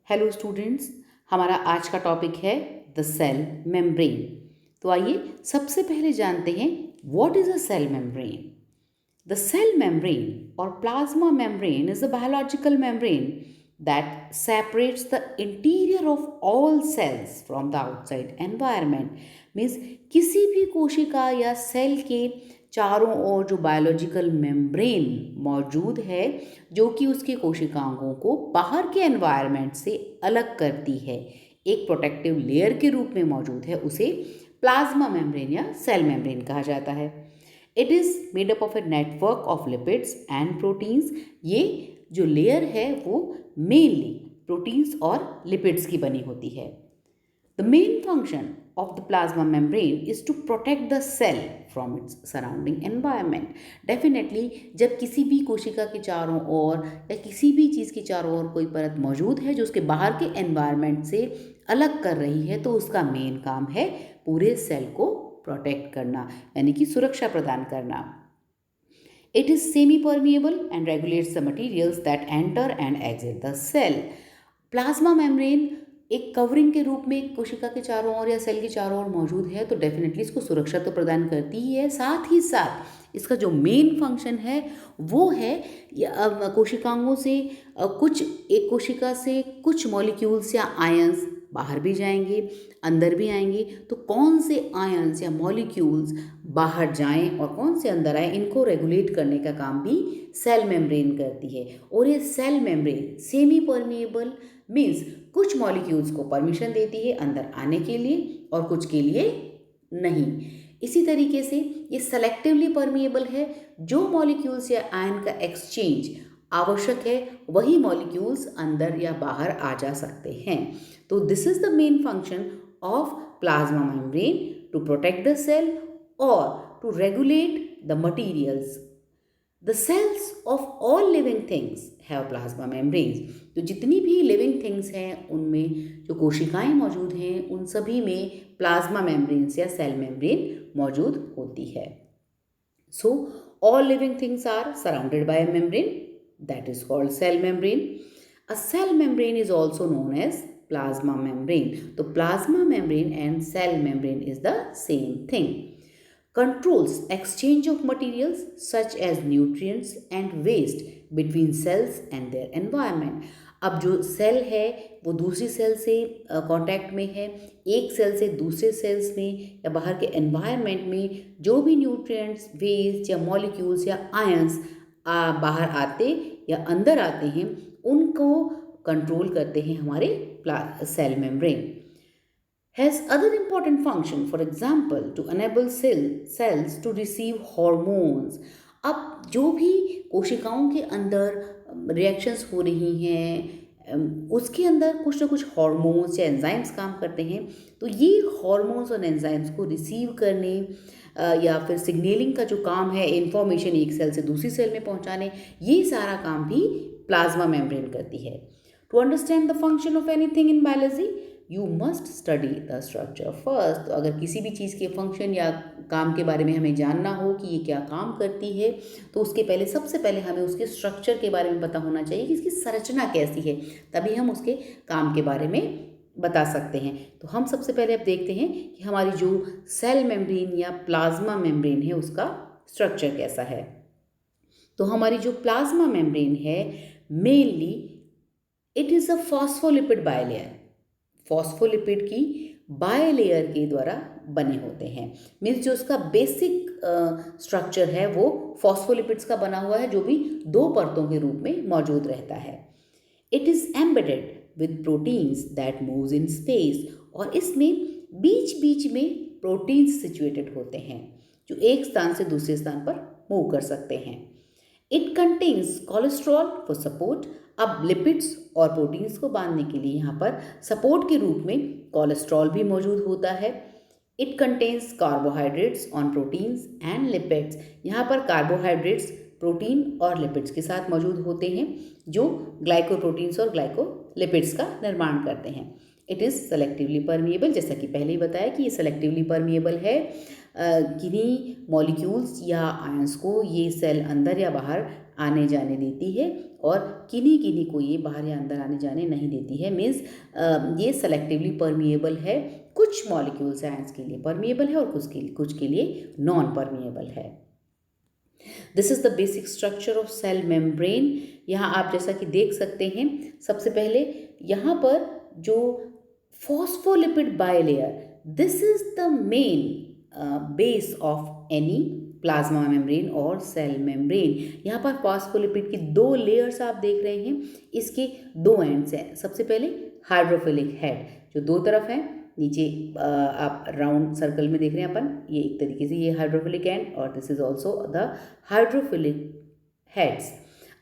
Hello students, हमारा आज का टॉपिक है द सेल मेम्ब्रेन। तो आइए सबसे पहले जानते हैं what is a cell membrane. The cell membrane or plasma membrane is a biological membrane that separates the interior of all cells from the outside environment. Means किसी भी कोशिका या सेल के चारों ओर जो बायोलॉजिकल मेम्ब्रेन मौजूद है जो कि उसके कोशिकाओं को बाहर के एनवायरनमेंट से अलग करती है, एक प्रोटेक्टिव लेयर के रूप में मौजूद है, उसे प्लाज्मा मेम्ब्रेन या सेल मेम्ब्रेन कहा जाता है। It is made up of a network of lipids and proteins. ये जो लेयर है वो मेनली प्रोटीन्स और लिपिड्स की बनी होती है। The main function of the plasma membrane is to protect the cell from its surrounding environment. Definitely जब किसी भी कोशिका के चारों ओर या किसी भी चीज़ के चारों ओर कोई परत मौजूद है जो उसके बाहर के एनवायरनमेंट से अलग कर रही है, तो उसका मेन काम है पूरे सेल को प्रोटेक्ट करना, यानी कि सुरक्षा प्रदान करना। It is semi-permeable and regulates the materials that enter and exit the cell. Plasma membrane एक कवरिंग के रूप में कोशिका के चारों ओर या सेल के चारों ओर मौजूद है, तो डेफिनेटली इसको सुरक्षा तो प्रदान करती ही है, साथ ही साथ इसका जो मेन फंक्शन है वो है कोशिकाओं से एक कोशिका से कुछ मॉलिक्यूल्स या आयंस बाहर भी जाएंगे, अंदर भी आएंगे। तो कौन से आयंस या मॉलिक्यूल्स बाहर जाएं और कौन से अंदर आए, इनको रेगुलेट करने का काम भी सेल मेम्ब्रेन करती है। और ये cell membrane semi permeable means कुछ मॉलिक्यूल्स को परमिशन देती है अंदर आने के लिए और कुछ के लिए नहीं। इसी तरीके से ये सेलेक्टिवली परमिएबल है, जो मॉलिक्यूल्स या आयन का एक्सचेंज आवश्यक है वही मॉलिक्यूल्स अंदर या बाहर आ जा सकते हैं। तो this is the main function of plasma membrane, to protect the cell और to regulate the materials. The cells of all living things have plasma membranes. तो जितनी भी लिविंग थिंग्स हैं उनमें जो कोशिकाएं मौजूद हैं उन सभी में प्लाज्मा मेम्ब्रेन्स या सेल मेम्ब्रेन मौजूद होती है। So all living things are surrounded by a membrane, that is called cell membrane. A cell membrane is also known as plasma membrane. तो plasma membrane and cell membrane is the same thing. Controls exchange of materials such as nutrients and waste between cells and their environment. अब जो cell है वो दूसरी cell से contact में है, एक सेल से दूसरे सेल्स में या बाहर के एनवायरनमेंट में जो भी न्यूट्रिएंट्स, वेस्ट या मॉलिक्यूल्स या आयंस बाहर आते या अंदर आते हैं उनको कंट्रोल करते हैं हमारे cell membrane. Has other important function, for example, to enable cells to receive hormones. अब जो भी कोशिकाओं के अंदर रिएक्शंस हो रही हैं उसके अंदर कुछ ना कुछ हार्मोन्स या एंजाइम्स काम करते हैं, तो ये हार्मोन्स और एंजाइम्स को रिसीव करने या फिर सिग्नलिंग का जो काम है, इंफॉर्मेशन एक सेल से दूसरी सेल में पहुंचाने, ये सारा काम भी प्लाज्मा मेम्ब्रेन करती है। To understand the function of anything in biology you must study the structure first. तो अगर किसी भी चीज़ के फंक्शन या काम के बारे में हमें जानना हो कि ये क्या काम करती है, तो उसके पहले सबसे पहले हमें उसके स्ट्रक्चर के बारे में पता होना चाहिए कि इसकी संरचना कैसी है, तभी हम उसके काम के बारे में बता सकते हैं। तो हम सबसे पहले अब देखते हैं कि हमारी जो सेल मेम्ब्रेन या प्लाज्मा मेम्ब्रेन है उसका स्ट्रक्चर कैसा है। तो हमारी जो प्लाज्मा मेम्ब्रेन है mainly it is a phospholipid bilayer. Phospholipid की बायलेयर के द्वारा बने होते हैं। मीन्स जो उसका बेसिक स्ट्रक्चर है वो फॉस्फोलिपिड्स का बना हुआ है, जो भी दो परतों के रूप में मौजूद रहता है। It is embedded with proteins that moves in space. और इसमें बीच बीच में प्रोटीन्स सिचुएटेड होते हैं जो एक स्थान से दूसरे स्थान पर मूव कर सकते हैं। It contains cholesterol for support. अब लिपिड्स और प्रोटीन्स को बांधने के लिए यहाँ पर सपोर्ट के रूप में कोलेस्ट्रॉल भी मौजूद होता है। It contains carbohydrates on proteins and lipids. यहाँ पर कार्बोहाइड्रेट्स प्रोटीन और लिपिड्स के साथ मौजूद होते हैं जो ग्लाइकोप्रोटीन्स और ग्लाइकोलिपिड्स का निर्माण करते हैं। इट इज़ सेलेक्टिवली परमिएबल, जैसा कि पहले ही बताया कि ये सेलेक्टिवली परमिएबल है। किन्हीं मॉलिक्यूल्स या आयंस को ये सेल अंदर या बाहर आने जाने देती है और किन्हीं किन्हीं को ये बाहर या अंदर आने जाने नहीं देती है। मीन्स ये सेलेक्टिवली परमिएबल है, कुछ मॉलिक्यूल्स आयंस के लिए परमिएबल है और कुछ के लिए नॉन परमिएबल है। This is the basic structure of cell membrane. यहाँ आप जैसा कि देख सकते हैं, सबसे पहले यहाँ पर जो phospholipid bilayer, this is the main base of any plasma membrane और सेल मेम्ब्रेन। यहाँ पर फॉस्फोलिपिड की 2 लेयर्स आप देख रहे हैं, इसके 2 एंड्स हैं। सबसे पहले हाइड्रोफिलिक हेड जो 2 तरफ है, नीचे आप राउंड सर्कल में देख रहे हैं अपन, ये एक तरीके से ये हाइड्रोफिलिक एंड और this is also the hydrophilic heads.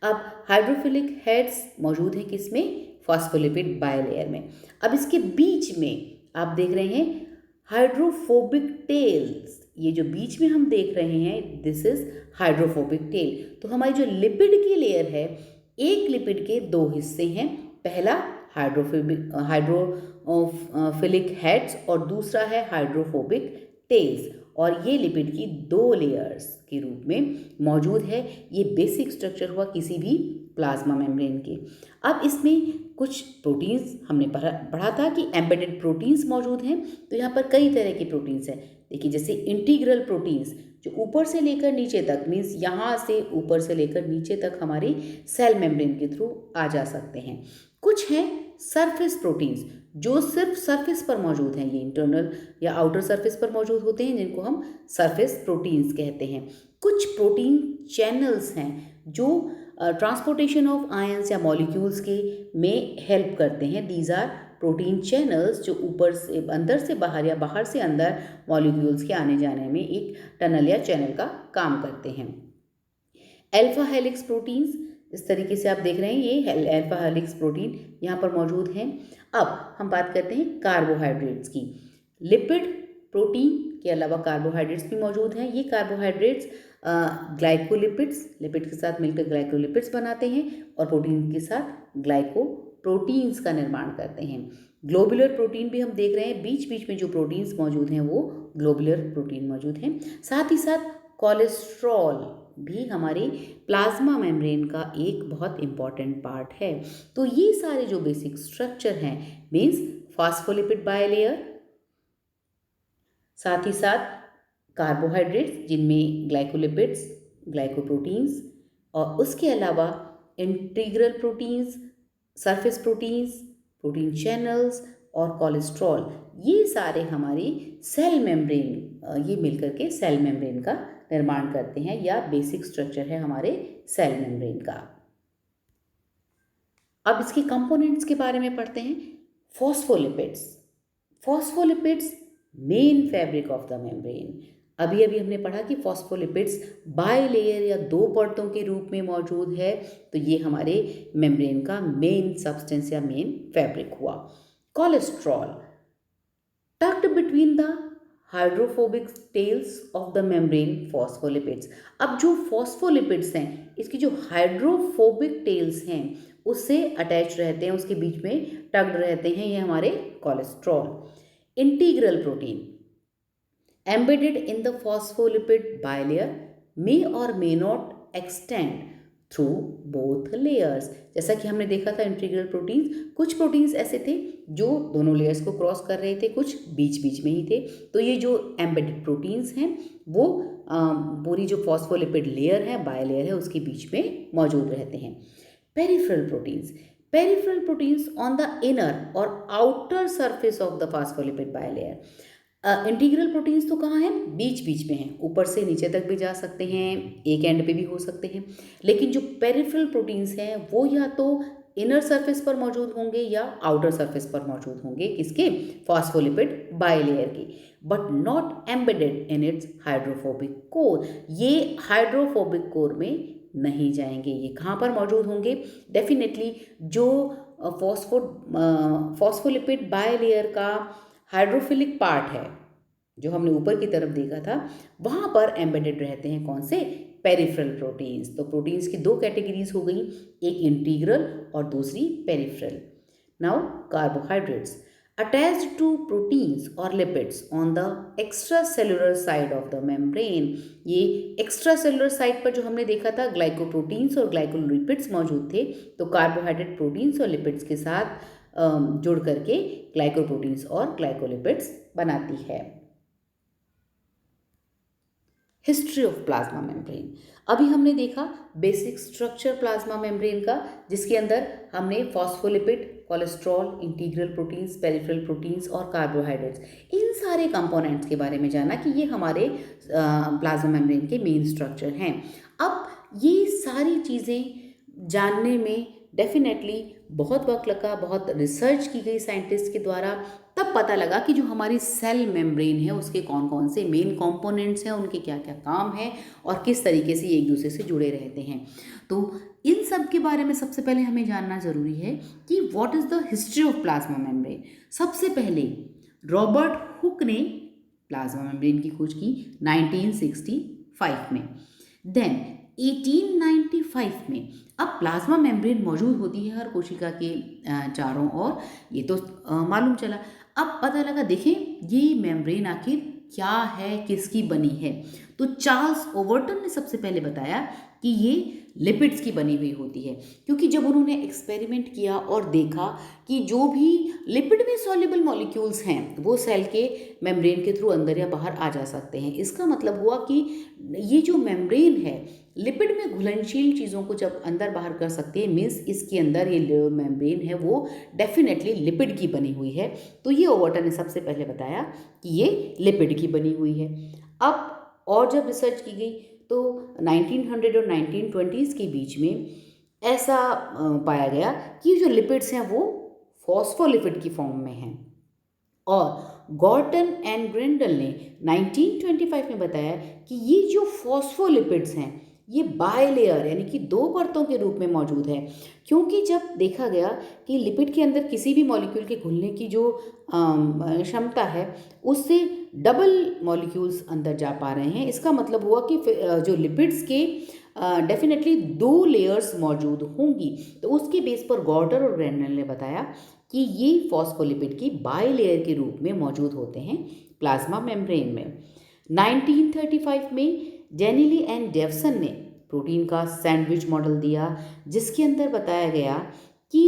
अब हाइड्रोफिलिक हेड्स मौजूद हैं किसमें? फॉस्फोलिपिड बाइलेयर में। अब इसके बीच में आप देख रहे हैं हाइड्रोफोबिक टेल्स, ये जो बीच में हम देख रहे हैं दिस इज हाइड्रोफोबिक टेल। तो हमारी जो लिपिड की लेयर है, एक लिपिड के 2 हिस्से हैं, पहला हाइड्रोफिलिक हेड्स और दूसरा है हाइड्रोफोबिक टेल्स, और ये लिपिड की 2 लेयर्स के रूप में मौजूद है। ये बेसिक स्ट्रक्चर हुआ किसी भी प्लाज्मा मेम्ब्रेन के। अब इसमें कुछ प्रोटीन्स हमने पढ़ा था कि एम्बेडेड प्रोटीन्स मौजूद हैं, तो यहाँ पर कई तरह के प्रोटीन्स हैं। देखिए जैसे इंटीग्रल प्रोटीन्स जो ऊपर से लेकर नीचे तक, मीन्स यहाँ से ऊपर से लेकर नीचे तक हमारी सेल मेम्ब्रेन के थ्रू आ जा सकते हैं। कुछ हैं सरफेस प्रोटीन्स जो सिर्फ सरफेस पर मौजूद हैं, ये इंटरनल या आउटर सरफेस पर मौजूद होते हैं, जिनको हम सरफेस प्रोटीन्स कहते हैं। कुछ प्रोटीन चैनल्स हैं जो ट्रांसपोर्टेशन ऑफ आयंस या मॉलिक्यूल्स के में हेल्प करते हैं। दीज आर प्रोटीन चैनल्स जो ऊपर से अंदर से बाहर या बाहर से अंदर मॉलिक्यूल्स के आने जाने में एक टनल या चैनल का काम करते हैं। अल्फा हेलिक्स प्रोटीन्स, इस तरीके से आप देख रहे हैं, ये अल्फा हेलिक्स प्रोटीन यहाँ पर मौजूद हैं। अब हम बात करते हैं कार्बोहाइड्रेट्स की। लिपिड प्रोटीन के अलावा कार्बोहाइड्रेट्स भी मौजूद हैं। ये कार्बोहाइड्रेट्स ग्लाइकोलिपिड्स, लिपिड के साथ मिलकर ग्लाइकोलिपिड्स बनाते हैं और प्रोटीन के साथ ग्लाइकोप्रोटीन्स का निर्माण करते हैं। ग्लोबुलर प्रोटीन भी हम देख रहे हैं, बीच बीच में जो प्रोटीन्स मौजूद हैं वो ग्लोबुलर प्रोटीन मौजूद हैं। साथ ही साथ कोलेस्ट्रॉल भी हमारे प्लाज्मा मेम्ब्रेन का एक बहुत इम्पॉर्टेंट पार्ट है। तो ये सारे जो बेसिक स्ट्रक्चर हैं, मीन्स फॉस्फोलिपिड बाइलेयर, साथ ही साथ कार्बोहाइड्रेट्स जिनमें ग्लाइकोलिपिड्स, ग्लाइकोप्रोटीन्स, और उसके अलावा integral proteins, surface proteins, protein channels और कोलेस्ट्रॉल, ये सारे हमारी सेल मेम्ब्रेन, ये मिलकर के सेल मेम्ब्रेन का निर्माण करते हैं या बेसिक स्ट्रक्चर है हमारे सेल मेम्ब्रेन का। अब इसके कंपोनेंट्स के बारे में पढ़ते हैं। Phospholipids, phospholipids main fabric of the membrane. अभी हमने पढ़ा कि फॉस्फोलिपिड्स बाइलेयर या 2 परतों के रूप में मौजूद है, तो ये हमारे मेम्ब्रेन का मेन सब्सटेंस या मेन फैब्रिक हुआ। Cholesterol tucked between the hydrophobic tails of the membrane phospholipids. अब जो फॉस्फोलिपिड्स हैं, इसकी जो हाइड्रोफोबिक टेल्स हैं उससे अटैच रहते हैं, उसके बीच में टक्ड रहते हैं, ये हमारे cholesterol. Integral protein embedded in the phospholipid bilayer may or may not extend through both layers। जैसा कि हमने देखा था इंटीग्रल प्रोटीन्स, कुछ प्रोटीन्स ऐसे थे जो दोनों लेयर्स को क्रॉस कर रहे थे, कुछ बीच बीच में ही थे। तो ये जो एम्बेडेड प्रोटीन्स हैं वो पूरी जो फॉस्फोलिपिड लेयर है, बाइलेयर है, उसके बीच में मौजूद रहते हैं। Peripheral proteins, peripheral proteins on the inner और outer surface of the phospholipid bilayer. Integral proteins तो कहाँ हैं? बीच बीच में हैं, ऊपर से नीचे तक भी जा सकते हैं, एक एंड पे भी हो सकते हैं। लेकिन जो पेरिफेरल प्रोटीन्स हैं वो या तो इनर सरफेस पर मौजूद होंगे या आउटर सरफेस पर मौजूद होंगे, किसके? फॉस्फोलिपिड बाइलेयर के, but not embedded in its hydrophobic core. ये हाइड्रोफोबिक कोर में नहीं जाएंगे। ये कहाँ पर मौजूद होंगे? डेफिनेटली जो फॉस्फोलिपिड बाइलेयर का हाइड्रोफिलिक पार्ट है, जो हमने ऊपर की तरफ देखा था, वहाँ पर एम्बेडेड रहते हैं कौन से? Peripheral proteins. तो प्रोटीन्स की 2 कैटेगरीज हो गई, एक इंटीग्रल और दूसरी peripheral. Now carbohydrates. attached to proteins or lipids on the extracellular side of the membrane। ये extracellular side पर जो हमने देखा था ग्लाइकोप्रोटीन्स और ग्लाइकोलिपिड्स मौजूद थे, तो कार्बोहाइड्रेट प्रोटीन्स और लिपिड्स के साथ जुड़ करके ग्लाइकोप्रोटीन्स और ग्लाइकोलिपिड्स बनाती है। History of plasma membrane. अभी हमने देखा बेसिक स्ट्रक्चर प्लाज्मा मेम्ब्रेन का, जिसके अंदर हमने phospholipid, cholesterol, integral proteins, peripheral proteins और कार्बोहाइड्रेट्स, इन सारे कंपोनेंट्स के बारे में जाना कि ये हमारे प्लाज्मा मेम्ब्रेन के मेन स्ट्रक्चर हैं। अब ये सारी चीज़ें जानने में डेफिनेटली बहुत वक्त लगा, बहुत रिसर्च की गई साइंटिस्ट के द्वारा, तब पता लगा कि जो हमारी सेल मेम्ब्रेन है उसके कौन कौन से मेन कंपोनेंट्स हैं, उनके क्या क्या काम हैं और किस तरीके से ये एक दूसरे से जुड़े रहते हैं। तो इन सब के बारे में सबसे पहले हमें जानना ज़रूरी है कि what is the history of plasma membrane. सबसे पहले रॉबर्ट हुक ने प्लाज्मा मेम्ब्रेन की खोज की 1965 में। देन 1895 में, अब प्लाज्मा मेम्ब्रेन मौजूद होती है हर कोशिका के चारों ओर, ये तो मालूम चला। अब पता लगा, देखें ये मेम्ब्रेन आखिर क्या है, किसकी बनी है। तो चार्ल्स ओवर्टन ने सबसे पहले बताया कि ये लिपिड्स की बनी हुई होती है, क्योंकि जब उन्होंने एक्सपेरिमेंट किया और देखा कि जो भी लिपिड में सॉल्युबल मॉलिक्यूल्स हैं वो सेल के मेम्ब्रेन के थ्रू अंदर या बाहर आ जा सकते हैं। इसका मतलब हुआ कि ये जो मेम्ब्रेन है लिपिड में घुलनशील चीज़ों को जब अंदर बाहर कर सकती है, मीन्स इसके अंदर ये मेम्ब्रेन है वो डेफिनेटली लिपिड की बनी हुई है। तो ये ओवर्टन ने सबसे पहले बताया कि ये लिपिड की बनी हुई है। अब और जब रिसर्च की गई तो 1900 और 1920s के बीच में ऐसा पाया गया कि जो लिपिड्स हैं वो फॉस्फोलिपिड की फॉर्म में हैं। और गॉर्टन एंड ग्रेंडल ने 1925 में बताया कि ये जो फॉस्फोलिपिड्स हैं ये बायलेयर यानी कि दो परतों के रूप में मौजूद है, क्योंकि जब देखा गया कि लिपिड के अंदर किसी भी मॉलिक्यूल के घुलने की जो क्षमता है उससे डबल मॉलिक्यूल्स अंदर जा पा रहे हैं। इसका मतलब हुआ कि जो लिपिड्स के डेफिनेटली दो लेयर्स मौजूद होंगी। तो उसके बेस पर गॉर्डर और ग्रेंडल ने बताया कि ये फॉस्फोलिपिड की बायलेयर के रूप में मौजूद होते हैं प्लाज्मा मेम्ब्रेन में। 1935 में जेनिली एंड डेवसन ने प्रोटीन का सैंडविच मॉडल दिया, जिसके अंदर बताया गया कि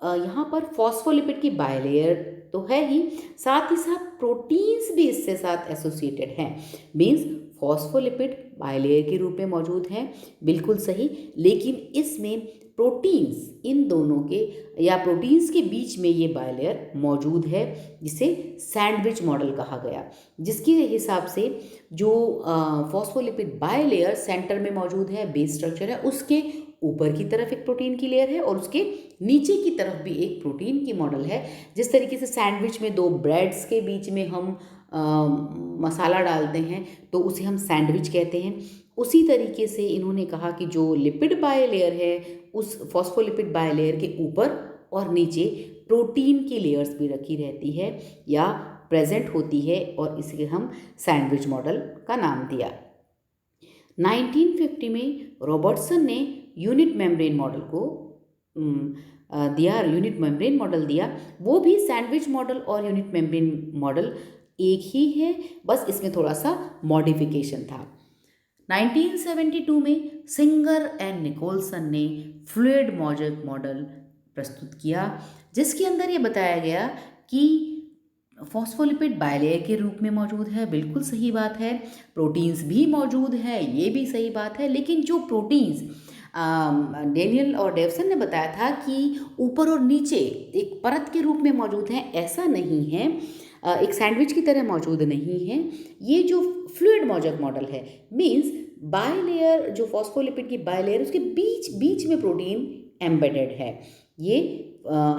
यहाँ पर फॉस्फोलिपिड की बायलेयर तो है ही, साथ ही साथ प्रोटीन्स भी इससे साथ एसोसिएटेड हैं। मीन्स फॉस्फोलिपिड बायलेयर के रूप में मौजूद हैं, बिल्कुल सही, लेकिन इसमें प्रोटीन्स इन दोनों के या प्रोटीन्स के बीच में ये बायलेयर मौजूद है, जिसे सैंडविच मॉडल कहा गया, जिसके हिसाब से जो फॉस्फोलिपिड बायलेयर सेंटर में मौजूद है, बेस स्ट्रक्चर है, उसके ऊपर की तरफ एक प्रोटीन की लेयर है और उसके नीचे की तरफ भी एक प्रोटीन की मॉडल है। जिस तरीके से सैंडविच में दो ब्रेड्स के बीच में हम मसाला डालते हैं तो उसे हम सैंडविच कहते हैं, उसी तरीके से इन्होंने कहा कि जो लिपिड बायलेयर है उस फॉस्फोलिपिड बायलेयर के ऊपर और नीचे प्रोटीन की लेयर्स भी रखी रहती है या प्रेजेंट होती है, और इसे हम सैंडविच मॉडल का नाम दिया। 1950 में रॉबर्टसन ने यूनिट मेम्ब्रेन मॉडल को यूनिट मेम्ब्रेन मॉडल दिया। वो भी सैंडविच मॉडल और यूनिट मेम्ब्रेन मॉडल एक ही है, बस इसमें थोड़ा सा मॉडिफिकेशन था। 1972 में सिंगर एंड निकोलसन ने फ्लूइड मॉजेक मॉडल प्रस्तुत किया, जिसके अंदर ये बताया गया कि फॉस्फोलिपिड बायलेयर के रूप में मौजूद है, बिल्कुल सही बात है। प्रोटीन्स भी मौजूद है, ये भी सही बात है, लेकिन जो प्रोटीन्स डेनियल और डेवसन ने बताया था कि ऊपर और नीचे एक परत के रूप में मौजूद हैं, ऐसा नहीं है, एक सैंडविच की तरह मौजूद नहीं है। ये जो फ्लूइड मॉजेक मॉडल है, मीन्स बायलेयर जो फॉस्फोलिपिड की बायलेयर उसके बीच बीच में प्रोटीन एम्बेडेड है। ये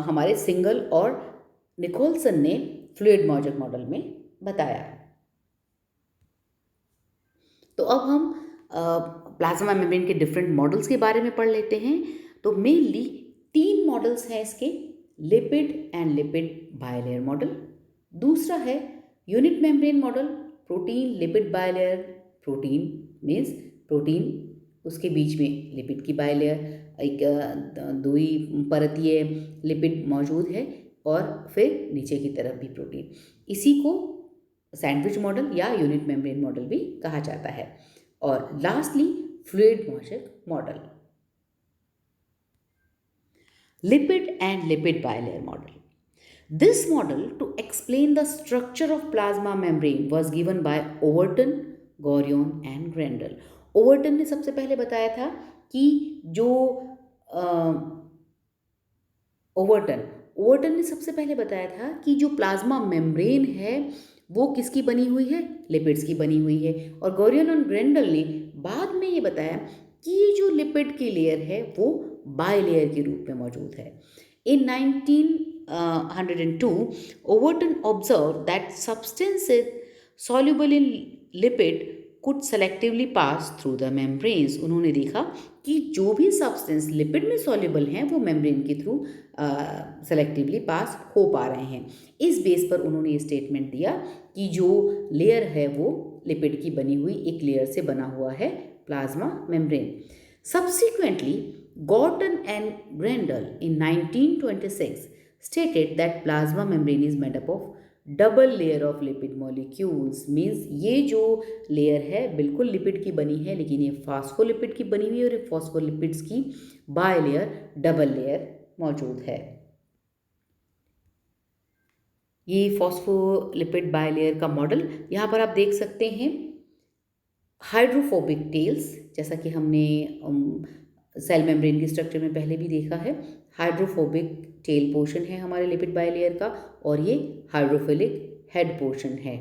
हमारे सिंगल और निकोलसन ने फ्लूइड मॉजेक मॉडल में बताया। तो अब हम प्लाज्मा मेम्ब्रेन के डिफरेंट मॉडल्स के बारे में पढ़ लेते हैं। तो मेनली 3 मॉडल्स हैं इसके, lipid and lipid bilayer model. दूसरा है unit membrane model, protein lipid bilayer, protein means protein उसके बीच में लिपिड की बायलेयर, एक द्वि परतीय लिपिड मौजूद है, और फिर नीचे की तरफ भी प्रोटीन। इसी को सैंडविच मॉडल या यूनिट मेम्ब्रेन मॉडल भी कहा जाता है। और lastly fluid mosaic model, lipid and lipid bilayer model. This model to explain the structure of plasma membrane was given by Overton, Gorion and Grendel. Overton ने सबसे पहले बताया था कि जो ओवर्टन ने सबसे पहले बताया था कि जो प्लाज्मा मेम्ब्रेन है वो किसकी बनी हुई है, लिपिड्स की बनी हुई है। और गोरियन और ग्रेंडल ने बाद में ये बताया कि ये जो लिपिड की लेयर है वो बाइलेयर के रूप में मौजूद है। इन 1902 Overton observe that substances soluble in lipid could selectively pass through the membranes. उन्होंने देखा कि जो भी सब्सटेंस लिपिड में सॉल्युबल हैं वो मेम्ब्रेन के थ्रू सेलेक्टिवली पास हो पा रहे हैं। इस बेस पर उन्होंने ये स्टेटमेंट दिया कि जो लेयर है वो लिपिड की बनी हुई एक लेयर से बना हुआ है, plasma membrane. Subsequently, Gorton and Grendel in 1926 stated that plasma membrane is made up of double layer of lipid molecules. Means ये जो लेयर है बिल्कुल लिपिड की बनी है, लेकिन ये फॉस्फोलिपिड की बनी हुई है और ये फॉस्फोलिपिड्स की बाय लेयर, डबल लेयर मौजूद है। ये फॉस्फोलिपिड बाय लेयर का मॉडल यहाँ पर आप देख सकते हैं। हाइड्रोफोबिक टेल्स, जैसा कि हमने सेल मेम्ब्रेन के स्ट्रक्चर में पहले भी देखा है, हाइड्रोफोबिक टेल पोर्शन है हमारे लिपिड बाइलेयर का, और ये हाइड्रोफिलिक हेड पोर्शन है।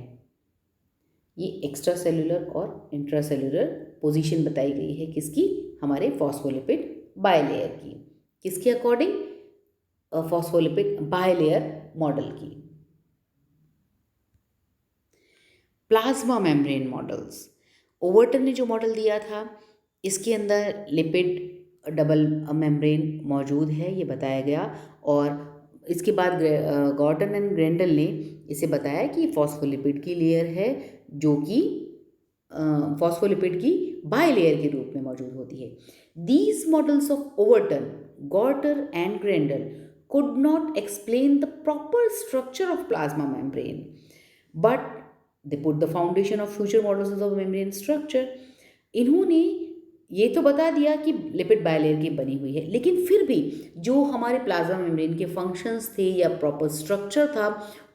ये एक्स्ट्रा सेलुलर और इंट्रासेलुलर पोजीशन बताई गई है किसकी, हमारे फॉस्फोलिपिड बाइलेयर की। किसके अकॉर्डिंग, फॉस्फोलिपिड बाइलेयर मॉडल की। प्लाज्मा मेम्ब्रेन मॉडल्स, ओवर्टन ने जो मॉडल दिया था इसके अंदर लिपिड डबल मेम्ब्रेन मौजूद है, ये बताया गया। और इसके बाद गॉर्टन एंड ग्रेंडल ने इसे बताया कि फॉस्फोलिपिड की लेयर है जो कि फॉस्फोलिपिड की बाय लेयर के रूप में मौजूद होती है। These models of Overton, Gorter and Grendel could not explain the proper structure of plasma membrane, but they put the foundation of future models of the membrane structure. इन्होंने ये तो बता दिया कि लिपिड बाइलेयर की बनी हुई है, लेकिन फिर भी जो हमारे प्लाज्मा मेम्ब्रेन के फंक्शंस थे या प्रॉपर स्ट्रक्चर था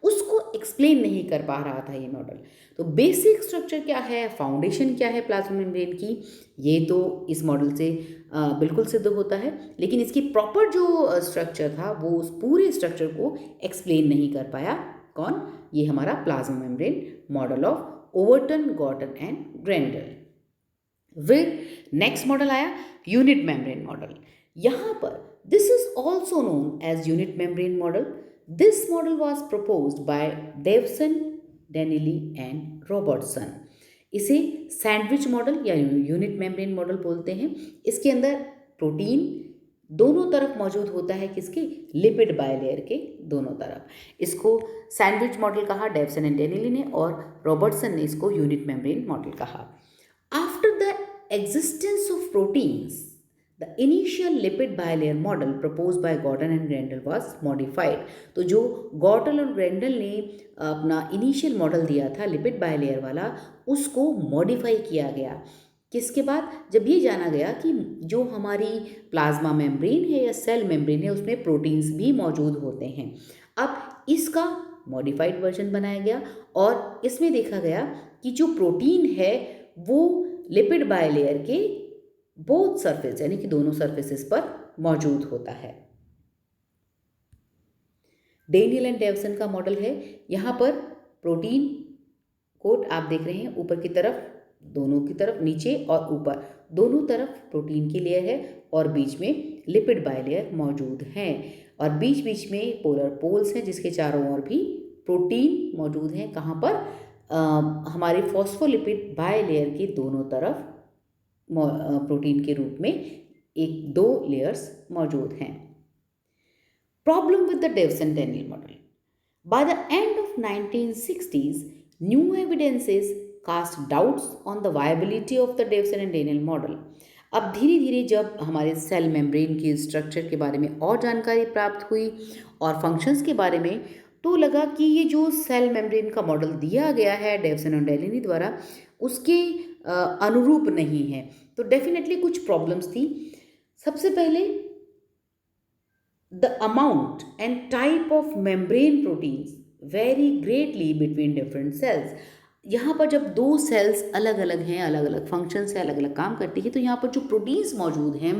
उसको एक्सप्लेन नहीं कर पा रहा था ये मॉडल। तो बेसिक स्ट्रक्चर क्या है, फाउंडेशन क्या है प्लाज्मा मेम्ब्रेन की, ये तो इस मॉडल से बिल्कुल सिद्ध होता है, लेकिन इसकी प्रॉपर जो स्ट्रक्चर था वो उस पूरे स्ट्रक्चर को एक्सप्लेन नहीं कर पाया। कौन, ये हमारा plasma membrane model of Overton, Gorton and Grendel. फिर नेक्स्ट मॉडल आया यूनिट मेम्ब्रेन मॉडल। यहाँ पर this is also known as unit membrane model. This model was proposed by Davson, Danielli and Robertson. इसे सैंडविच मॉडल या unit membrane model बोलते हैं। इसके अंदर प्रोटीन दोनों तरफ मौजूद होता है, किसके, लिपिड बाइलेयर के दोनों तरफ। इसको सैंडविच मॉडल कहा डेवसन एंड डेनिली ने, और रॉबर्टसन ने इसको यूनिट मेम्ब्रेन मॉडल कहा। After the existence of proteins, the initial lipid bilayer model proposed by Gordon and Grendel was modified. तो जो गॉर्डन और ग्रेंडल ने अपना इनिशियल मॉडल दिया था लिपिड बाइलेयर वाला, उसको मॉडिफाई किया गया। किसके बाद, जब ये जाना गया कि जो हमारी प्लाज्मा मेम्ब्रेन है या सेल मेम्ब्रेन है उसमें प्रोटीन्स भी मौजूद होते हैं। अब इसका मॉडिफाइड वर्जन बनाया गया और इसमें देखा गया कि जो प्रोटीन है वो लिपिड बाइलेयर के बोथ सरफेस यानी कि दोनों सरफेसेस पर मौजूद होता है। डेनियल एंड डेवसन का मॉडल है। यहाँ पर प्रोटीन कोट आप देख रहे हैं, ऊपर की तरफ, दोनों की तरफ, नीचे और ऊपर दोनों तरफ प्रोटीन की लेयर है और बीच में लिपिड बाइलेयर मौजूद है, और बीच बीच में पोलर पोल्स हैं जिसके चारों ओर भी प्रोटीन मौजूद हैं। कहाँ पर, हमारे फॉस्फोलिपिड बाइलेयर के दोनों तरफ प्रोटीन के रूप में एक दो लेयर्स मौजूद हैं। Problem with the Dawson-Daniel model. By the end of 1960s, new evidences cast doubts on the viability of the Davison and Daniel model. अब धीरे धीरे जब हमारे सेल मेम्ब्रेन के स्ट्रक्चर के बारे में और जानकारी प्राप्त हुई और फंक्शंस के बारे में, तो लगा कि ये जो सेल मेम्ब्रेन का मॉडल दिया गया है डेवसन और डेलिनी द्वारा, उसके अनुरूप नहीं है। तो डेफिनेटली कुछ प्रॉब्लम्स थी। सबसे पहले, the amount and type of membrane proteins very greatly between different cells. यहाँ पर जब दो सेल्स अलग अलग हैं, अलग अलग फंक्शन से अलग अलग काम करती है, तो यहाँ पर जो प्रोटीन्स मौजूद हैं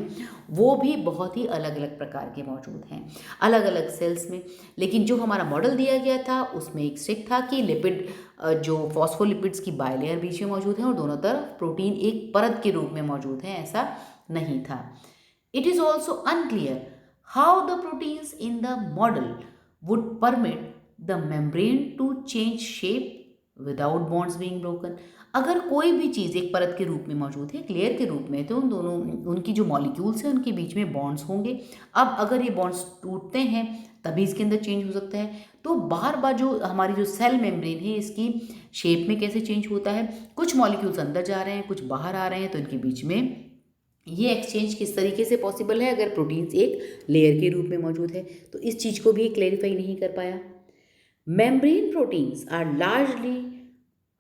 वो भी बहुत ही अलग अलग प्रकार के मौजूद हैं अलग अलग सेल्स में। लेकिन जो हमारा मॉडल दिया गया था उसमें एक स्ट्रिक्ट था कि लिपिड, जो फॉस्फोलिपिड्स की बायलेयर बीच में मौजूद हैं और दोनों तरफ प्रोटीन एक परत के रूप में मौजूद है, ऐसा नहीं था। It is also unclear how the proteins in the model would permit the membrane to change shape without bonds being broken। अगर कोई भी चीज़ एक परत के रूप में मौजूद है, एक लेयर के रूप में, तो उन दोनों, उनकी जो मॉलिक्यूल्स हैं उनके बीच में बॉन्ड्स होंगे। अब अगर ये बॉन्ड्स टूटते हैं तभी इसके अंदर चेंज हो सकता है। तो बार बार जो हमारी जो सेल मेम्ब्रेन है इसकी शेप में कैसे चेंज होता है, कुछ मॉलिक्यूल्स अंदर जा रहे हैं, कुछ बाहर आ रहे हैं, तो इनके बीच में ये एक्सचेंज किस तरीके से पॉसिबल है अगर प्रोटीन्स एक लेयर के रूप में मौजूद है। तो इस चीज़ को भी क्लैरिफाई नहीं कर पाया। Membrane proteins are largely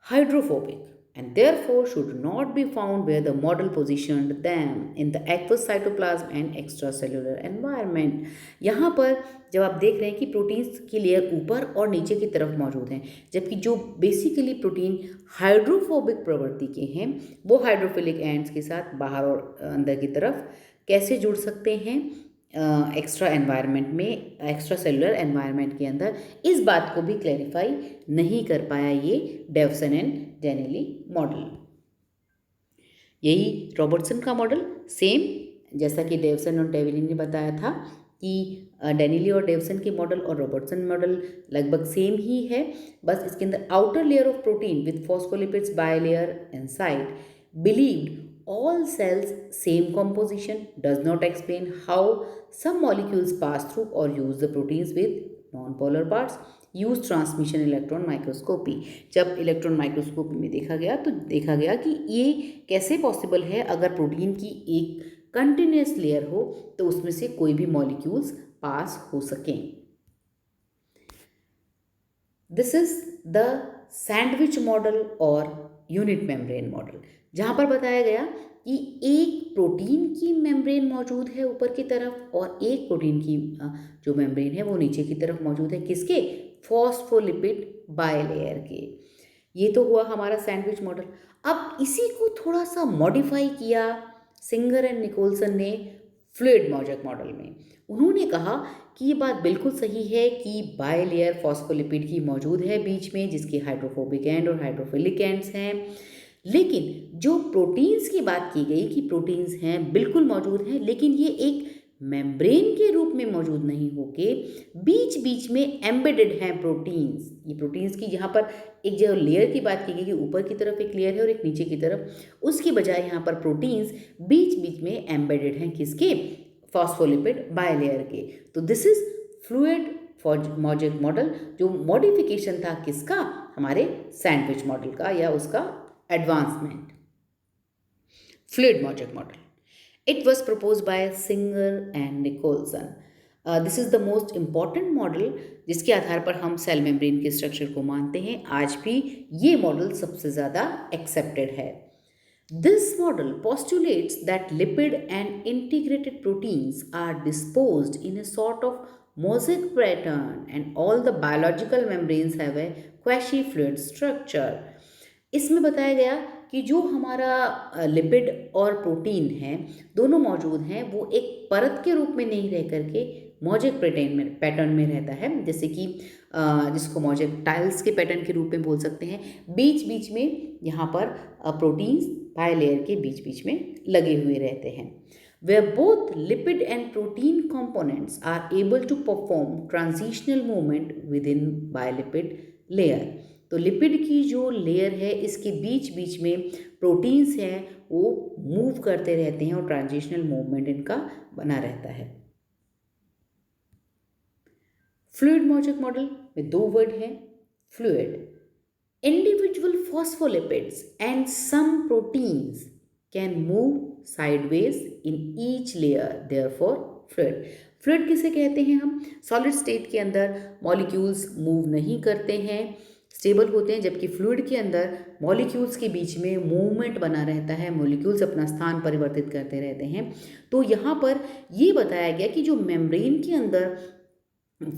hydrophobic and therefore should not be found where the model positioned them in the aqueous cytoplasm and extracellular environment। यहाँ पर जब आप देख रहे हैं कि प्रोटीन्स की लेयर ऊपर और नीचे की तरफ मौजूद हैं, जबकि जो बेसिकली प्रोटीन हाइड्रोफोबिक प्रवृत्ति के हैं वो हाइड्रोफिलिक एंड्स के साथ बाहर और अंदर की तरफ कैसे जुड़ सकते हैं एक्स्ट्रा एनवायरनमेंट में, एक्स्ट्रा सेलुलर एनवायरनमेंट के अंदर, इस बात को भी क्लैरिफाई नहीं कर पाया ये डेवसन एंड डेनिली मॉडल। यही रॉबर्टसन का मॉडल सेम, जैसा कि डेवसन और डेनिली ने बताया था कि डेनिली और डेवसन के मॉडल और रॉबर्टसन मॉडल लगभग सेम ही है, बस इसके अंदर outer layer of protein with phospholipids bilayer inside believed all cells same composition does not explain how some molecules pass through or use the proteins with non-polar parts। Use transmission electron microscopy. जब electron microscopy में देखा गया तो देखा गया कि ये कैसे पॉसिबल है अगर प्रोटीन की एक कंटिन्यूस लेयर हो तो उसमें से कोई भी मॉलिक्यूल्स पास हो सकें। This is the sandwich model और यूनिट मेम्ब्रेन मॉडल, जहाँ पर बताया गया कि एक प्रोटीन की मेम्ब्रेन मौजूद है ऊपर की तरफ और एक प्रोटीन की जो मेम्ब्रेन है वो नीचे की तरफ मौजूद है। किसके? फॉस्फोलिपिड बायलेयर के। ये तो हुआ हमारा सैंडविच मॉडल। अब इसी को थोड़ा सा मॉडिफाई किया सिंगर एंड निकोलसन ने फ्लूइड मॉजेक मॉडल में। उन्होंने कहा कि ये बात बिल्कुल सही है कि बायलेयर फॉस्फोलिपिड की मौजूद है बीच में, जिसके हाइड्रोफोबिक एंड और हाइड्रोफिलिक एंड्स हैं, लेकिन जो प्रोटीन्स की बात की गई कि प्रोटीन्स हैं बिल्कुल मौजूद हैं, लेकिन ये एक मेम्ब्रेन के रूप में मौजूद नहीं होके बीच बीच में एम्बेडेड हैं प्रोटीन्स। ये प्रोटीन्स की यहाँ पर एक जो लेयर की बात की गई कि ऊपर की तरफ एक लेयर है और एक नीचे की तरफ, उसकी बजाय यहाँ पर प्रोटीन्स बीच बीच में एम्बेडेड हैं। किसके? फॉस्फोलिपिड बायलेयर के। तो this is fluid mosaic model, जो मॉडिफिकेशन था किसका? हमारे सैंडविच मॉडल का या उसका advancement. Fluid mosaic model, it was proposed by Singer and Nicholson। This is the most important model जिसके आधार पर हम सेल मेम्ब्रेन के स्ट्रक्चर को मानते हैं। आज भी ये मॉडल सबसे ज़्यादा एक्सेप्टेड है। This model postulates that lipid and integrated proteins are disposed in a sort of mosaic pattern and all the biological membranes have a quasi-fluid structure। इसमें बताया गया कि जो हमारा लिपिड और प्रोटीन है दोनों मौजूद हैं, वो एक परत के रूप में नहीं रह करके मॉजेक पैटर्न में रहता है, जैसे कि जिसको मॉजेक टाइल्स के पैटर्न के रूप में बोल सकते हैं। बीच बीच में यहाँ पर प्रोटीन्स बायलेयर के बीच बीच में लगे हुए रहते हैं। where both lipid and protein components are able to perform transitional movement within bilipid layer। तो लिपिड की जो लेयर है इसके बीच बीच में प्रोटीन्स हैं वो मूव करते रहते हैं और ट्रांजिशनल मूवमेंट इनका बना रहता है। फ्लूइड मॉजेक मॉडल में दो वर्ड हैं fluid. Individual phospholipids and some proteins can move sideways in each layer, therefore fluid. Fluid किसे कहते हैं हम? सॉलिड स्टेट के अंदर मॉलिक्यूल्स मूव नहीं करते हैं, स्टेबल होते हैं, जबकि फ्लूइड के अंदर मॉलिक्यूल्स के बीच में मूवमेंट बना रहता है, मॉलिक्यूल्स अपना स्थान परिवर्तित करते रहते हैं। तो यहाँ पर ये बताया गया कि जो मेम्ब्रेन के अंदर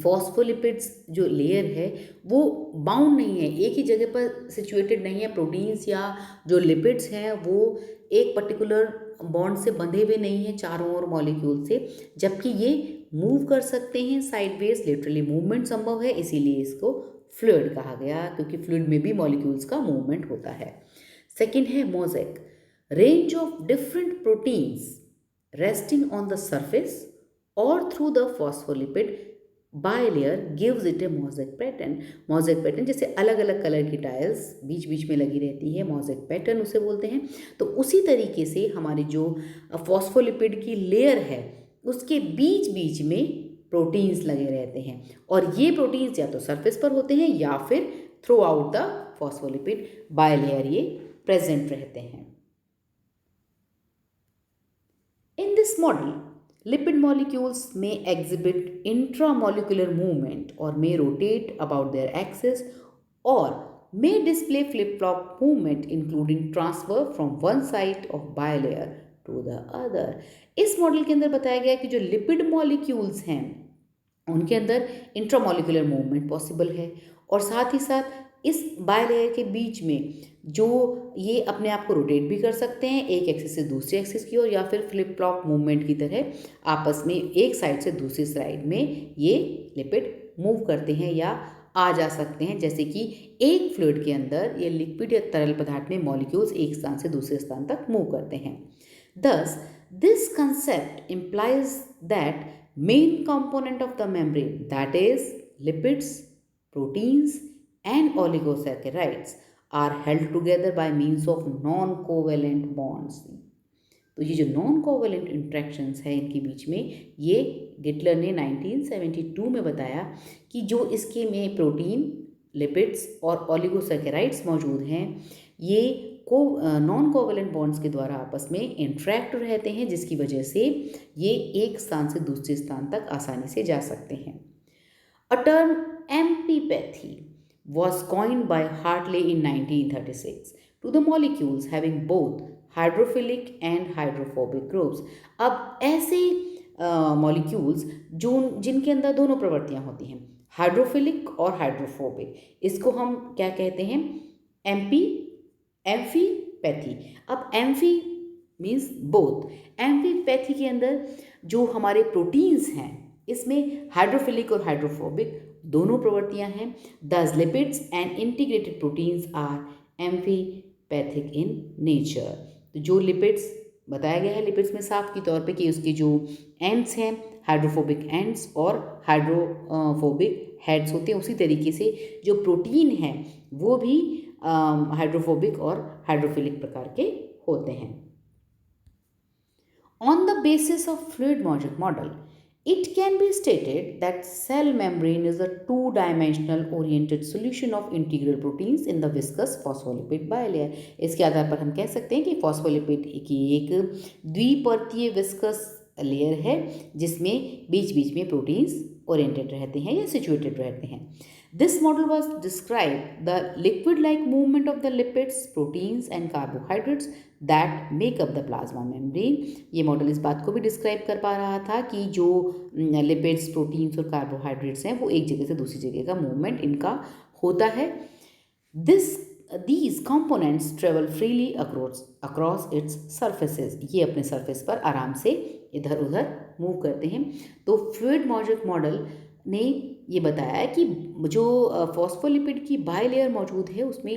फॉस्फोलिपिड्स जो लेयर है वो बाउंड नहीं है, एक ही जगह पर सिचुएटेड नहीं है। प्रोटीन्स या जो लिपिड्स हैं वो एक पर्टिकुलर बॉन्ड से बंधे हुए नहीं हैं चारों ओर मॉलिक्यूल से, जबकि ये मूव कर सकते हैं साइडवेज, लिटरली मूवमेंट संभव है, इसीलिए इसको फ्लूइड कहा गया, क्योंकि फ्लूइड में भी मॉलिक्यूल्स का मूवमेंट होता है। सेकेंड है mosaic, range of different proteins resting on the surface और through the phospholipid bilayer gives it a mosaic pattern. Mosaic pattern जैसे अलग अलग कलर की टाइल्स बीच बीच में लगी रहती है, मोज़ेक पैटर्न उसे बोलते हैं। तो उसी तरीके से हमारी जो फॉस्फोलिपिड की लेयर है उसके बीच बीच में प्रोटीन्स लगे रहते हैं, और ये प्रोटीन्स या तो सरफेस पर होते हैं या फिर through out the phospholipid bilayer ये प्रेजेंट रहते हैं। In this model lipid molecules may exhibit intramolecular movement or may rotate about their axis or may display flip-flop movement including transfer from one side of bilayer to the other। इस model के अंदर बताया गया है कि जो lipid molecules हैं उनके अंदर इंट्रामोलिकुलर मूवमेंट पॉसिबल है, और साथ ही साथ इस बायलेयर के बीच में जो ये अपने आप को रोटेट भी कर सकते हैं एक एक्सिस से दूसरी एक्सिस की ओर, या फिर फ्लिप फ्लॉप मूवमेंट की तरह आपस में एक साइड से दूसरी साइड में ये लिपिड मूव करते हैं या आ जा सकते हैं। जैसे कि एक फ्लूइड के अंदर ये लिक्विड या तरल पदार्थ में मॉलिक्यूल्स एक स्थान से दूसरे स्थान तक मूव करते हैं। Thus, this concept implies that main component of the membrane, that is lipids, proteins and oligosaccharides are held together by means of non-covalent bonds। तो ये जो नॉन कोवेलेंट इंट्रैक्शंस है इनके बीच में, ये गिटलर ने 1972 में बताया कि जो इसके में प्रोटीन, लिपिड्स और ओलिगोसैकेराइड्स मौजूद हैं, ये नॉन कोवेलेंट बॉन्ड्स के द्वारा आपस में इंट्रैक्ट रहते हैं, जिसकी वजह से ये एक स्थान से दूसरे स्थान तक आसानी से जा सकते हैं। A term amphipathy was coined by Hartley in 1936 to the molecules having both hydrophilic and hydrophobic groups. अब ऐसे मॉलिक्यूल्स जो जिनके अंदर दोनों प्रवृत्तियां होती हैं, हाइड्रोफिलिक और हाइड्रोफोबिक, इसको हम क्या कहते हैं? एम्फीपैथी। अब एम्फी मीन्स बोथ। एम्फीपैथी के अंदर जो हमारे प्रोटीन्स हैं इसमें हाइड्रोफिलिक और हाइड्रोफोबिक दोनों प्रवृत्तियां हैं। This lipids and integrated proteins are amphipathic in nature. तो जो लिपिड्स बताया गया है, लिपिड्स में साफ के तौर पे कि उसके जो एंड्स हैं हाइड्रोफोबिक एंड्स और हाइड्रोफोबिक हेड्स होते हैं, उसी तरीके से जो प्रोटीन हैं वो भी हाइड्रोफोबिक और हाइड्रोफिलिक प्रकार के होते हैं। On the basis of fluid mosaic model, it can be stated that cell membrane is a two-dimensional oriented solution of integral proteins in the viscous phospholipid bilayer। इसके आधार पर हम कह सकते हैं कि फॉस्फोलिपिड की एक द्विपर्तीय विस्कस लेयर है जिसमें बीच बीच में प्रोटीन्स ओरिएंटेड रहते हैं या सिचुएटेड रहते हैं। This model was describe the liquid like movement of the lipids, proteins and carbohydrates that make up the plasma membrane. ये मॉडल इस बात को भी डिस्क्राइब कर पा रहा था कि जो लिपिड्स, प्रोटीन्स और कार्बोहाइड्रेट्स हैं वो एक जगह से दूसरी जगह का मूवमेंट इनका होता है। These components travel freely across its surfaces। ये अपने सरफेस पर आराम से इधर उधर मूव करते हैं। तो फ्लूइड मोज़ेक मॉडल ने ये बताया कि जो फॉस्फोलिपिड की बायलेयर मौजूद है उसमें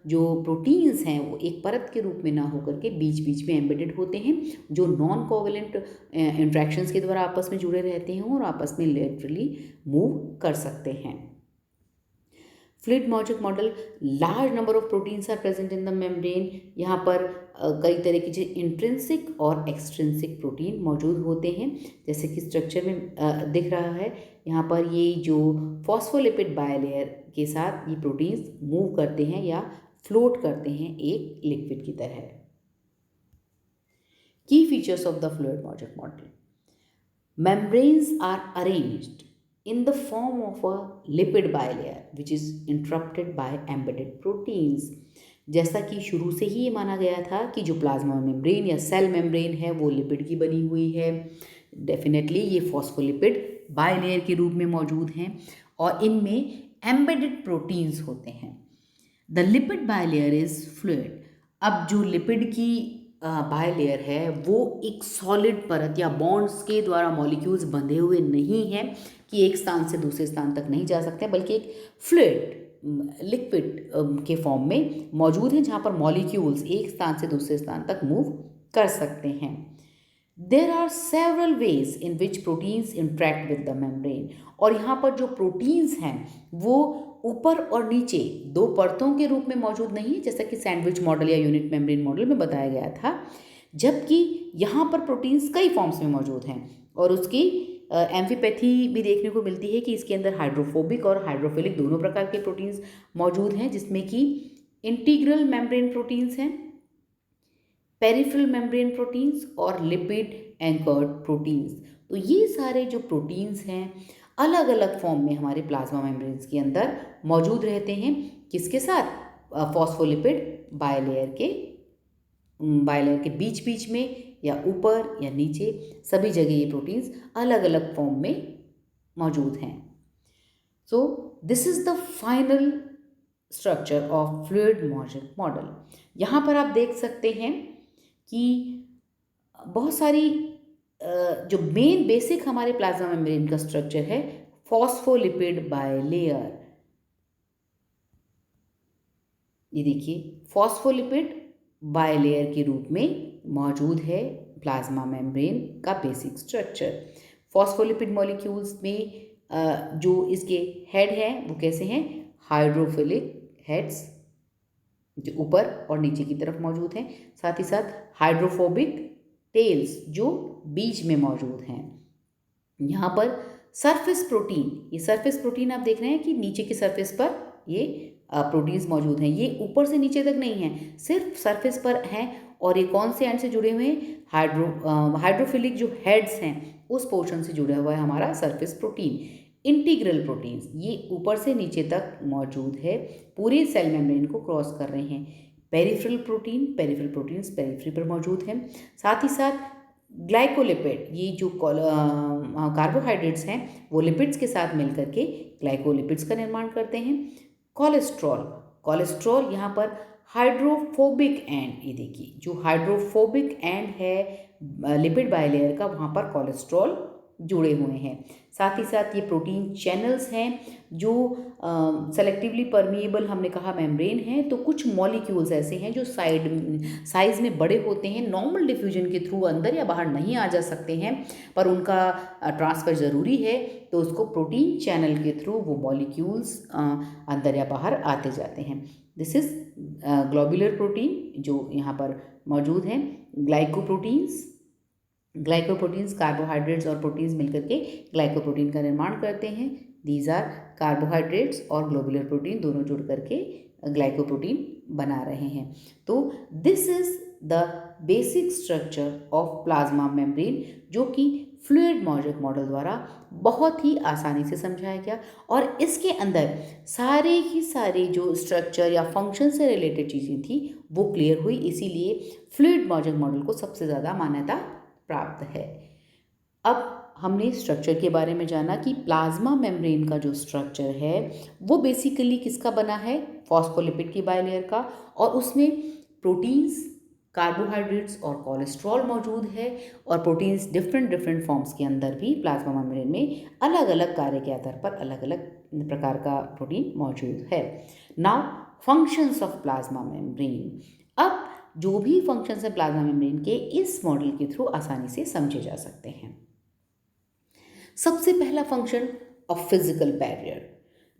जो प्रोटीन्स हैं वो एक परत के रूप में ना होकर के बीच बीच में एम्बेडेड होते हैं, जो नॉन कोवेलेंट इंट्रैक्शंस के द्वारा आपस में जुड़े रहते हैं और आपस में लेटरली मूव कर सकते हैं। Fluid mosaic model, large number of proteins are present in the membrane. यहाँ पर कई तरह के इंट्रिंसिक और एक्सट्रिंसिक प्रोटीन मौजूद होते हैं, जैसे कि स्ट्रक्चर में दिख रहा है। यहाँ पर ये जो फॉस्फोलिपिड बायलेयर के साथ ये प्रोटीन्स मूव करते हैं या फ्लोट करते हैं एक लिक्विड की तरह। Key features of the fluid logic model. Membranes are arranged in the form of a lipid bilayer which is interrupted by embedded proteins. जैसा कि शुरू से ही ये माना गया था कि जो प्लाज्मा मेम्ब्रेन या सेल मेम्ब्रेन है वो लिपिड की बनी हुई है। डेफिनेटली ये फॉस्फोलिपिड बाइलेयर के रूप में मौजूद हैं और इनमें एम्बेडेड प्रोटीन्स होते हैं। The lipid bilayer is fluid. अब जो लिपिड की बाइलेयर है वो एक सॉलिड परत या बॉन्ड्स के द्वारा मॉलिक्यूल्स बंधे हुए नहीं हैं कि एक स्थान से दूसरे स्थान तक नहीं जा सकते, बल्कि एक फ्लूइड लिक्विड के फॉर्म में मौजूद हैं जहाँ पर मॉलिक्यूल्स एक स्थान से दूसरे स्थान तक मूव कर सकते हैं। There are several ways in which proteins interact with the membrane. और यहाँ पर जो प्रोटीन्स हैं वो ऊपर और नीचे दो परतों के रूप में मौजूद नहीं है जैसा कि सैंडविच मॉडल या यूनिट मेम्ब्रेन मॉडल में बताया गया था, जबकि यहाँ पर प्रोटीन्स कई फॉर्म्स में मौजूद हैं और उसकी एम्फीपैथी भी देखने को मिलती है कि इसके अंदर हाइड्रोफोबिक और हाइड्रोफिलिक दोनों प्रकार के प्रोटीन्स मौजूद हैं, जिसमें कि इंटीग्रल मेम्ब्रेन प्रोटीन्स हैं, पेरिफेरल मेम्ब्रेन प्रोटीन्स और लिपिड एंकर्ड प्रोटीन्स। तो ये सारे जो प्रोटीन्स हैं अलग अलग फॉर्म में हमारे प्लाज्मा मेम्ब्रेन्स के अंदर मौजूद रहते हैं। किसके साथ? फॉस्फोलिपिड बाइलेयर के बीच बीच में या ऊपर या नीचे सभी जगह ये प्रोटीन्स अलग अलग फॉर्म में मौजूद हैं। So this is the final structure of fluid logic model. यहाँ पर आप देख सकते हैं कि बहुत सारी जो मेन बेसिक हमारे प्लाज्मा मेम्ब्रेन का स्ट्रक्चर है फॉस्फोलिपिड बाइलेयर। ये देखिए फॉस्फोलिपिड बाइलेयर के रूप में मौजूद है प्लाज्मा मेम्ब्रेन का बेसिक स्ट्रक्चर। फॉस्फोलिपिड मॉलिक्यूल्स में जो इसके हेड हैं वो कैसे हैं? हाइड्रोफिलिक हेड्स जो ऊपर और नीचे की तरफ मौजूद हैं, साथ ही साथ हाइड्रोफोबिक टेल्स जो बीच में मौजूद हैं। यहाँ पर सरफेस प्रोटीन, ये सरफेस प्रोटीन आप देख रहे हैं कि नीचे की सरफेस पर ये प्रोटीन्स मौजूद हैं, ये ऊपर से नीचे तक नहीं हैं, सिर्फ सरफेस पर हैं। और ये कौन से एंड से जुड़े हुए हैं? हाइड्रोफिलिक जो हेड्स हैं उस पोर्शन से जुड़ा हुआ है हमारा सरफेस प्रोटीन। इंटीग्रल प्रोटीन्स ये ऊपर से नीचे तक मौजूद है, पूरे सेल मेम्ब्रेन को क्रॉस कर रहे हैं। पेरिफेरल प्रोटीन्स पेरिफेरी पर मौजूद हैं। साथ ही साथ ग्लाइकोलिपिड, ये जो कार्बोहाइड्रेट्स हैं वो लिपिड्स के साथ मिलकर के ग्लाइकोलिपिड्स का निर्माण करते हैं। कोलेस्ट्रॉल यहाँ पर हाइड्रोफोबिक एंड, ये देखिए जो हाइड्रोफोबिक एंड है लिपिड बाइलेयर का, वहाँ पर कोलेस्ट्रॉल जुड़े हुए हैं। साथ ही साथ ये प्रोटीन चैनल्स हैं जो सेलेक्टिवली परमिएबल हमने कहा मेम्ब्रेन है, तो कुछ मॉलिक्यूल्स ऐसे हैं जो साइज में बड़े होते हैं, नॉर्मल डिफ्यूजन के थ्रू अंदर या बाहर नहीं आ जा सकते हैं, पर उनका ट्रांसफ़र ज़रूरी है, तो उसको प्रोटीन चैनल के थ्रू वो मॉलिक्यूल्स अंदर या बाहर आते जाते हैं। दिस इज़ ग्लोबुलर प्रोटीन जो यहाँ पर मौजूद हैं। ग्लाइकोप्रोटीन्स कार्बोहाइड्रेट्स और प्रोटीन्स मिलकर के ग्लाइकोप्रोटीन का निर्माण करते हैं। दीज आर कार्बोहाइड्रेट्स और ग्लोबुलर प्रोटीन दोनों जुड़ करके ग्लाइकोप्रोटीन बना रहे हैं। तो this is the basic structure of plasma membrane, जो कि फ्लूइड लॉजिक मॉडल द्वारा बहुत ही आसानी से समझाया गया और इसके अंदर सारे जो स्ट्रक्चर या फंक्शन से रिलेटेड चीज़ें थी वो क्लियर हुई, इसीलिए फ्लूइड लॉजिक मॉडल को सबसे ज़्यादा मान्यता प्राप्त है। अब हमने स्ट्रक्चर के बारे में जाना कि प्लाज्मा मेम्ब्रेन का जो स्ट्रक्चर है वो बेसिकली किसका बना है? फॉस्फोलिपिड की बाइलेयर का, और उसमें प्रोटीन्स, कार्बोहाइड्रेट्स और कोलेस्ट्रॉल मौजूद है, और प्रोटीन्स डिफरेंट फॉर्म्स के अंदर भी प्लाज्मा मेम्ब्रेन में अलग अलग कार्य के आधार पर अलग अलग प्रकार का प्रोटीन मौजूद है। Now functions of plasma membrane. अब जो भी फंक्शंस है प्लाज्मा मेम्ब्रेन के इस मॉडल के थ्रू आसानी से समझे जा सकते हैं। सबसे पहला function of physical barrier.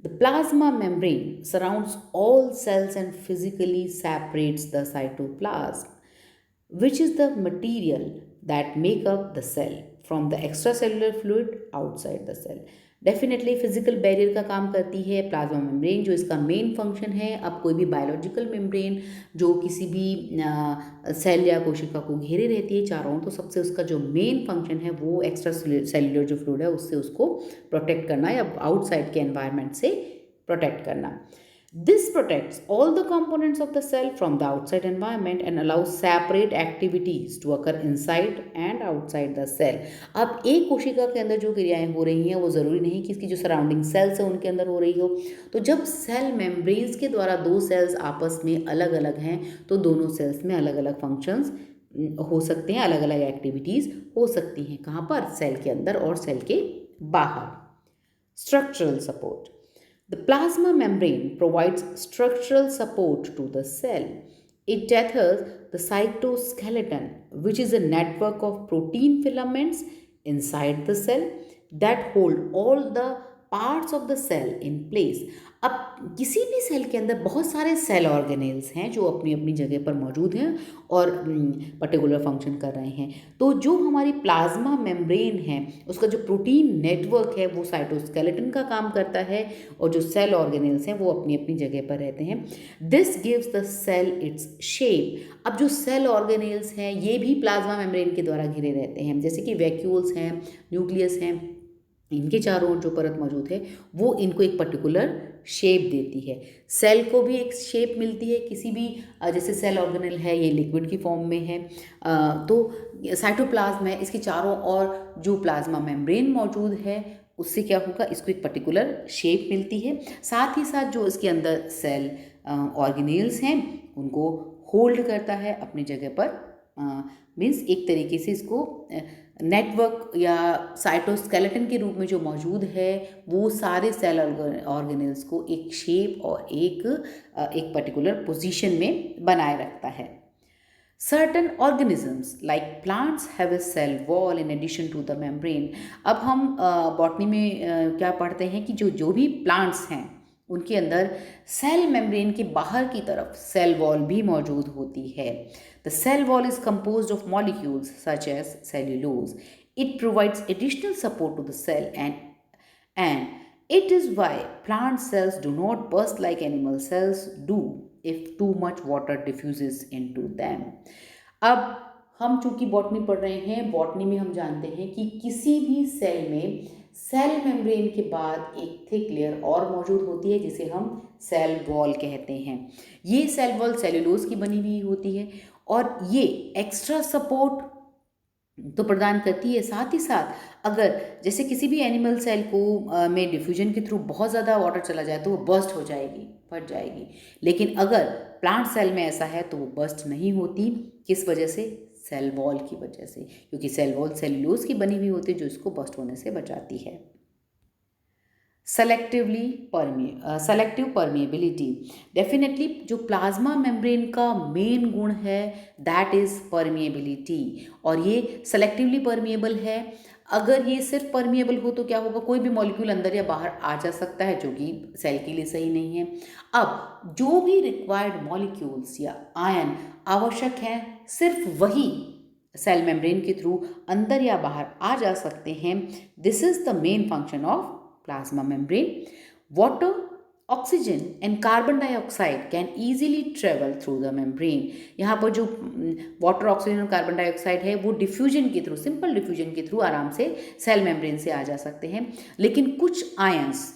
The plasma membrane surrounds all cells and physically separates the cytoplasm, which is the material that make up the cell, from the extracellular fluid outside the cell. Definitely physical barrier का काम करती है plasma membrane, जो इसका main function है। अब कोई भी बायोलॉजिकल मेम्ब्रेन जो किसी भी सेल या कोशिका को घेरे रहती है चारों, तो सबसे उसका जो मेन फंक्शन है वो एक्स्ट्रा सेल्युलर जो फ्लूइड है उससे उसको प्रोटेक्ट करना या आउटसाइड के एनवायरनमेंट से प्रोटेक्ट करना। This protects all the components of the cell from the outside environment and allows separate activities to occur inside and outside the cell. अब एक कोशिका के अंदर जो क्रियाएं हो रही हैं वो ज़रूरी नहीं कि इसकी जो सराउंडिंग सेल्स है उनके अंदर हो रही हो। तो जब सेल मेम्ब्रेन्स के द्वारा दो सेल्स आपस में अलग अलग हैं तो दोनों सेल्स में अलग अलग फंक्शंस हो सकते हैं, अलग अलग एक्टिविटीज़ हो सकती हैं। कहाँ पर? सेल के अंदर और सेल के बाहर। Structural support. The plasma membrane provides structural support to the cell. It tethers the cytoskeleton, which is a network of protein filaments inside the cell that hold all the parts of the cell in place. अब किसी भी cell के अंदर बहुत सारे cell organelles हैं जो अपनी अपनी जगह पर मौजूद हैं और पर्टिकुलर फंक्शन कर रहे हैं। तो जो हमारी प्लाज्मा मेम्ब्रेन है उसका जो प्रोटीन नेटवर्क है वो साइटोस्केलेटन का काम करता है और जो सेल ऑर्गेनेल्स हैं वो अपनी अपनी जगह पर रहते हैं। This gives the cell its shape. अब जो सेल ऑर्गेनेल्स हैं ये भी प्लाज्मा मेम्ब्रेन के द्वारा घिरे रहते हैं, जैसे कि वैक्यूल्स हैं, न्यूक्लियस हैं, इनके चारों ओर जो परत मौजूद है वो इनको एक पर्टिकुलर शेप देती है। सेल को भी एक शेप मिलती है किसी भी, जैसे सेल ऑर्गेनेल है ये लिक्विड की फॉर्म में है, तो साइटोप्लाज्म है, इसके चारों ओर जो प्लाज्मा मेम्ब्रेन मौजूद है उससे क्या होगा, इसको एक पर्टिकुलर शेप मिलती है। साथ ही साथ जो इसके अंदर सेल ऑर्गेनेल्स हैं उनको होल्ड करता है अपनी जगह पर, मीन्स एक तरीके से इसको नेटवर्क या साइटोस्केलेटन के रूप में जो मौजूद है वो सारे सेल ऑर्गेनेल्स को एक शेप और एक पर्टिकुलर पोजीशन में बनाए रखता है। Certain organisms like plants have a cell wall in addition to the membrane. अब हम बॉटनी में क्या पढ़ते हैं कि जो भी प्लांट्स हैं उनके अंदर सेल मेम्ब्रेन के बाहर की तरफ सेल वॉल भी मौजूद होती है। The cell wall is composed of molecules such as cellulose. It provides additional support to the cell and it is why plant cells do not burst like animal cells do if too much water diffuses into them. अब हम चूंकि botany पढ़ रहे हैं, botany में हम जानते हैं कि किसी भी सेल में सेल मेम्ब्रेन के बाद एक थिक लेयर और मौजूद होती है जिसे हम सेल वॉल कहते हैं। ये सेल वॉल सेल्यूलोज की बनी हुई होती है और ये एक्स्ट्रा सपोर्ट तो प्रदान करती है। साथ ही साथ अगर जैसे किसी भी एनिमल सेल को में डिफ्यूजन के थ्रू बहुत ज़्यादा वाटर चला जाए तो वो बर्स्ट हो जाएगी, फट जाएगी, लेकिन अगर प्लांट सेल में ऐसा है तो वो बर्स्ट नहीं होती। किस वजह से? सेल वॉल की वजह से, क्योंकि सेल वॉल सेल्यूलोज की बनी हुई होती है जो इसको बर्स्ट होने से बचाती है। Selective permeability. डेफिनेटली जो प्लाज्मा मेम्ब्रेन का मेन गुण है दैट इज़ परमिएबिलिटी, और ये सेलेक्टिवली परमिएबल है। अगर ये सिर्फ परमिएबल हो तो क्या होगा, कोई भी मॉलिक्यूल अंदर या बाहर आ जा सकता है जो कि सेल के लिए सही नहीं है। अब जो भी रिक्वायर्ड मॉलिक्यूल्स या आयन आवश्यक हैं सिर्फ वही सेल मेम्ब्रेन के थ्रू अंदर या बाहर आ जा सकते हैं। This is the main function of plasma membrane. Water, oxygen and carbon dioxide can easily travel through the membrane. यहाँ पर जो वाटर, ऑक्सीजन और कार्बन डाइऑक्साइड है वो डिफ्यूजन के थ्रू, सिंपल डिफ्यूजन के थ्रू आराम से सेल मेम्ब्रेन से आ जा सकते हैं, लेकिन कुछ ions,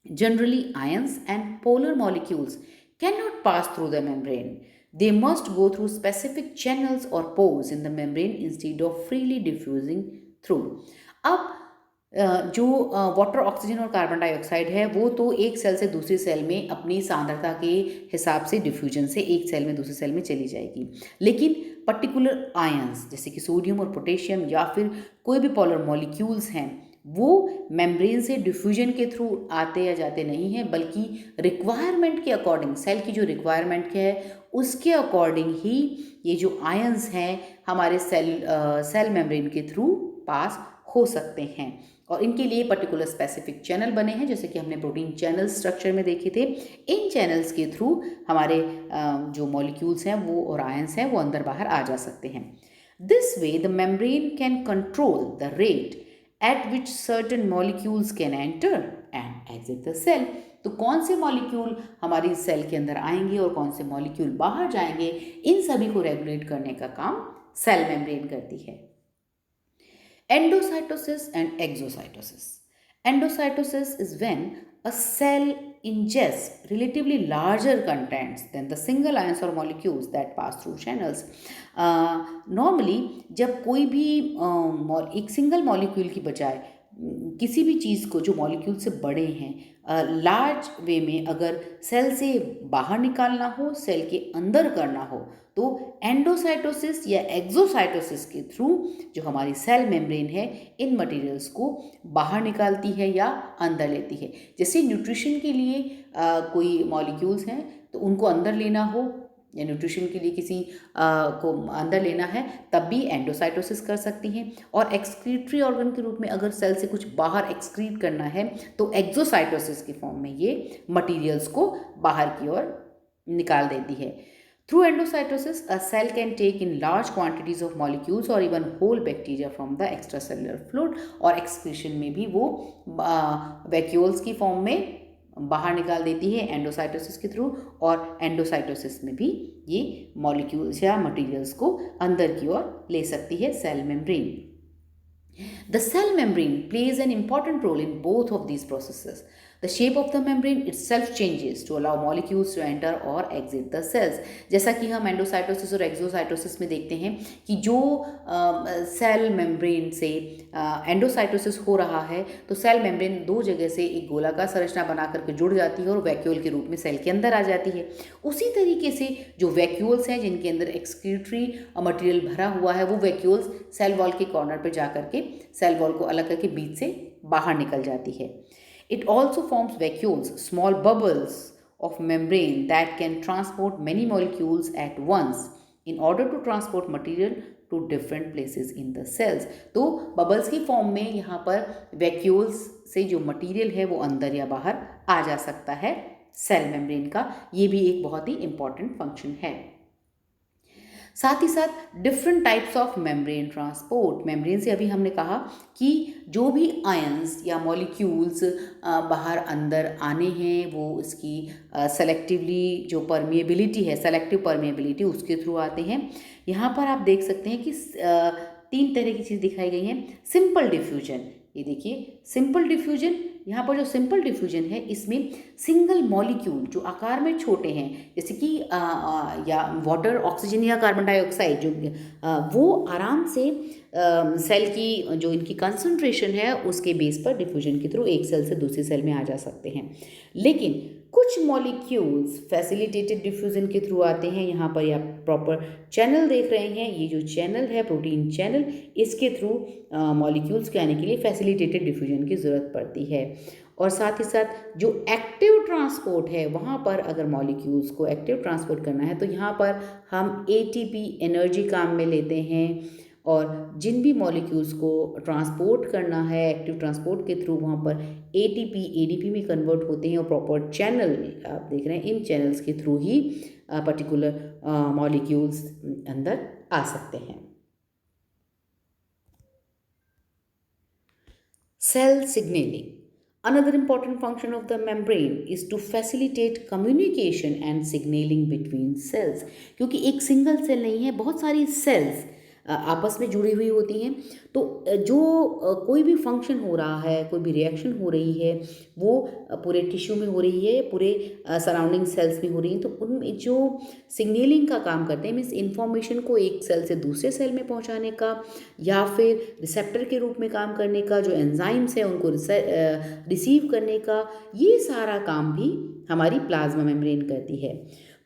generally ions and polar molecules can not pass through the membrane. They must go through specific channels or pores in the membrane instead of freely diffusing through. अब जो वाटर, ऑक्सीजन और carbon dioxide है वो तो एक cell से दूसरी cell में अपनी सांद्रता के हिसाब से डिफ्यूजन से एक सेल में दूसरी सेल में चली जाएगी, लेकिन पर्टिकुलर आयंस जैसे कि सोडियम और पोटेशियम या फिर कोई भी पोलर मॉलिक्यूल्स हैं वो मेम्ब्रेन से डिफ्यूजन के थ्रू आते या जाते नहीं हैं, बल्कि रिक्वायरमेंट के अकॉर्डिंग, सेल की जो रिक्वायरमेंट है उसके अकॉर्डिंग ही ये जो आयंस हैं हमारे सेल मेम्ब्रेन के थ्रू पास हो सकते हैं, और इनके लिए पर्टिकुलर स्पेसिफिक चैनल बने हैं जैसे कि हमने प्रोटीन चैनल स्ट्रक्चर में देखे थे। इन चैनल्स के थ्रू हमारे जो मॉलिक्यूल्स हैं वो और आयंस हैं वो अंदर बाहर आ जा सकते हैं। This way the membrane can control the rate at which certain molecules can enter and exit the cell. तो कौन से मॉलिक्यूल हमारी सेल के अंदर आएंगे और कौन से मॉलिक्यूल बाहर जाएंगे, इन सभी को रेगुलेट करने का काम सेल मेम्ब्रेन करती है. Endocytosis and exocytosis. Endocytosis is when a cell ingests relatively larger contents than the single ions or molecules that pass through channels. Normally जब कोई भी एक सिंगल मॉलिक्यूल की बजाय किसी भी चीज़ को जो मॉलिक्यूल से बड़े हैं लार्ज वे में अगर सेल से बाहर निकालना हो, सेल के अंदर करना हो, तो एंडोसाइटोसिस या एक्सोसाइटोसिस के थ्रू जो हमारी सेल मेम्ब्रेन है इन मटेरियल्स को बाहर निकालती है या अंदर लेती है. जैसे न्यूट्रिशन के लिए कोई मॉलिक्यूल्स हैं तो उनको अंदर लेना हो या न्यूट्रिशन के लिए किसी को अंदर लेना है तब भी एंडोसाइटोसिस कर सकती हैं. और एक्सक्रीटरी ऑर्गन के रूप में अगर सेल से कुछ बाहर एक्सक्रीट करना है तो एक्सोसाइटोसिस के फॉर्म में ये मटेरियल्स को बाहर की ओर निकाल देती है. Through endocytosis, a cell can take in large quantities of molecules or even whole bacteria from the extracellular fluid, और excretion में भी वो वैक्यूल्स की फॉर्म में बाहर निकाल देती है एंडोसाइटोसिस के थ्रू, और एंडोसाइटोसिस में भी ये मॉलिक्यूल्स या मटेरियल्स को अंदर की ओर ले सकती है cell membrane. The cell membrane plays an important role in both of these processes. The shape of the membrane itself changes to allow molecules to enter or exit the cells. जैसा कि हम endocytosis और exocytosis में देखते हैं कि जो cell membrane से एंडोसाइटोसिस हो रहा है तो सेल मेम्ब्रेन दो जगह से एक गोलाकार संरचना बना करके जुड़ जाती है और वैक्यूल के रूप में सेल के अंदर आ जाती है. उसी तरीके से जो वैक्यूल्स हैं जिनके अंदर एक्सक्रीटरी मटेरियल भरा हुआ है वो वैक्यूल्स सेल वॉल के कॉर्नर पर जा करके सेल वॉल को अलग करके बीच से बाहर निकल जाती है. It also forms vacuoles, small bubbles of membrane that can transport many molecules at once in order to transport material to different places in the cells. तो bubbles की फॉर्म में यहाँ पर vacuoles से जो मटीरियल है वो अंदर या बाहर आ जा सकता है सेल मेम्ब्रेन का. ये भी एक बहुत ही इम्पॉर्टेंट फंक्शन है. साथ ही साथ different types of membrane transport. Membrane से अभी हमने कहा कि जो भी आयंस या मॉलिक्यूल्स बाहर अंदर आने हैं वो इसकी सेलेक्टिवली जो परमिएबिलिटी है, सेलेक्टिव परमिएबिलिटी, उसके थ्रू आते हैं. यहाँ पर आप देख सकते हैं कि 3 तरह की चीज़ दिखाई गई हैं. सिंपल डिफ्यूजन, ये देखिए सिंपल डिफ्यूजन. यहाँ पर जो सिंपल डिफ्यूजन है इसमें सिंगल मॉलिक्यूल जो आकार में छोटे हैं जैसे कि या वाटर, ऑक्सीजन या कार्बन डाइऑक्साइड जो वो आराम से सेल की जो इनकी कंसंट्रेशन है उसके बेस पर डिफ्यूजन के थ्रू एक सेल से दूसरी सेल में आ जा सकते हैं. लेकिन कुछ मॉलिक्यूल्स फैसिलिटेटेड डिफ्यूजन के थ्रू आते हैं. यहाँ पर आप प्रॉपर चैनल देख रहे हैं, ये जो चैनल है प्रोटीन चैनल, इसके थ्रू मॉलिक्यूल्स के आने के लिए फैसिलिटेटेड डिफ्यूजन की ज़रूरत पड़ती है. और साथ ही साथ जो एक्टिव ट्रांसपोर्ट है वहाँ पर अगर मॉलिक्यूल्स को एक्टिव ट्रांसपोर्ट करना है तो यहाँ पर हम ATP एनर्जी काम में लेते हैं. और जिन भी मॉलिक्यूल्स को ट्रांसपोर्ट करना है एक्टिव ट्रांसपोर्ट के थ्रू वहाँ पर ATP ADP में कन्वर्ट होते हैं और प्रॉपर चैनल आप देख रहे हैं, इन चैनल्स के थ्रू ही पर्टिकुलर मॉलिक्यूल्स अंदर आ सकते हैं. Cell signaling. Another important function of the membrane is to facilitate communication and signaling between cells. क्योंकि एक सिंगल सेल नहीं है, बहुत सारी सेल्स आपस में जुड़ी हुई होती हैं. तो जो कोई भी फंक्शन हो रहा है, कोई भी रिएक्शन हो रही है वो पूरे टिश्यू में हो रही है, पूरे सराउंडिंग सेल्स में हो रही है. तो उनमें जो सिग्नलिंग का काम करते हैं, मीन्स इन्फॉर्मेशन को एक सेल से दूसरे सेल में पहुंचाने का या फिर रिसेप्टर के रूप में काम करने का, जो एंजाइम्स है उनको रिसीव करने का, ये सारा काम भी हमारी प्लाज्मा मेम्ब्रेन करती है.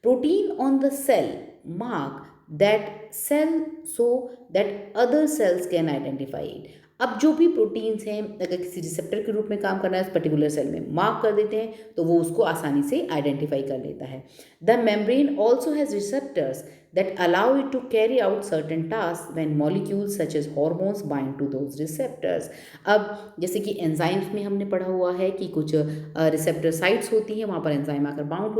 Protein on the cell mark that cell so that other cells can identify it. अब जो भी प्रोटीन्स हैं अगर किसी रिसेप्टर के रूप में काम करना है उस पर्टिकुलर सेल में मार्क कर देते हैं तो वो उसको आसानी से आइडेंटिफाई कर लेता है. The membrane also has receptors that allow it to carry out certain tasks when molecules such as hormones bind to those receptors. अब जैसे कि एंजाइम्स में हमने पढ़ा हुआ है कि कुछ रिसेप्टर साइट्स होती हैं, वहाँ पर एंजाइम आकर बाइंड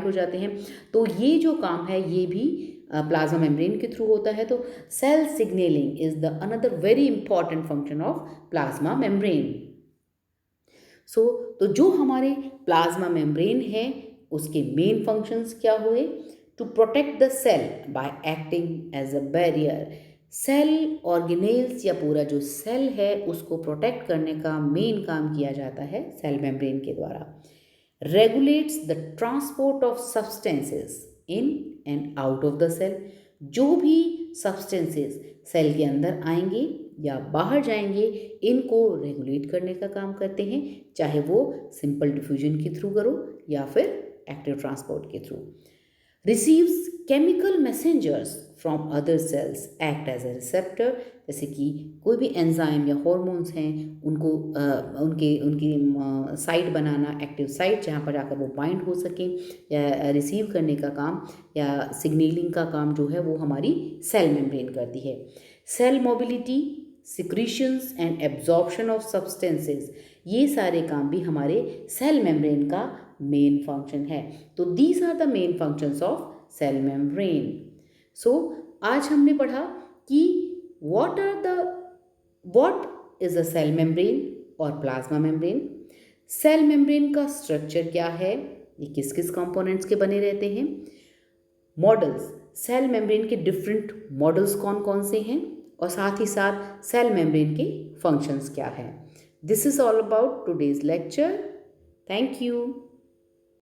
हो जाते हैं. तो ये जो काम है ये भी प्लाज्मा मेम्ब्रेन के थ्रू होता है। तो cell signalling is the another very important function of plasma membrane. तो जो हमारे प्लाज्मा मेम्ब्रेन है उसके मेन फंक्शंस क्या हुए? To protect the cell by acting as a barrier. Cell organelles या पूरा जो सेल है उसको प्रोटेक्ट करने का मेन काम किया जाता है सेल मेम्ब्रेन के द्वारा। Regulates the transport of substances in and out of the cell. जो भी सब्सटेंसेस सेल के अंदर आएंगे या बाहर जाएंगे इनको रेगुलेट करने का काम करते हैं, चाहे वो सिंपल डिफ्यूजन के थ्रू करो या फिर एक्टिव ट्रांसपोर्ट के through. Receives chemical messengers from other cells, act as a receptor. जैसे कि कोई भी एंजाइम या हॉर्मोन्स हैं उनको उनकी साइट बनाना, एक्टिव साइट जहाँ पर जाकर वो बाइंड हो सकें या रिसीव करने का काम या सिग्नलिंग का काम जो है वो हमारी सेल मेम्ब्रेन करती है। Cell mobility, secretions and absorption of substances, ये सारे काम भी हमारे सेल मेम्ब्रेन का मेन फंक्शन है। तो these are the main functions of cell membrane. So आज हमने पढ़ा कि what is a cell membrane और प्लाज्मा मेम्ब्रेन। सेल मेम्ब्रेन का स्ट्रक्चर क्या है, ये किस किस कंपोनेंट्स के बने रहते हैं। मॉडल्स, सेल मेम्ब्रेन के डिफरेंट मॉडल्स कौन कौन से हैं और साथ ही साथ सेल मेम्ब्रेन के फंक्शंस क्या हैं। This is all about today's lecture. Thank you.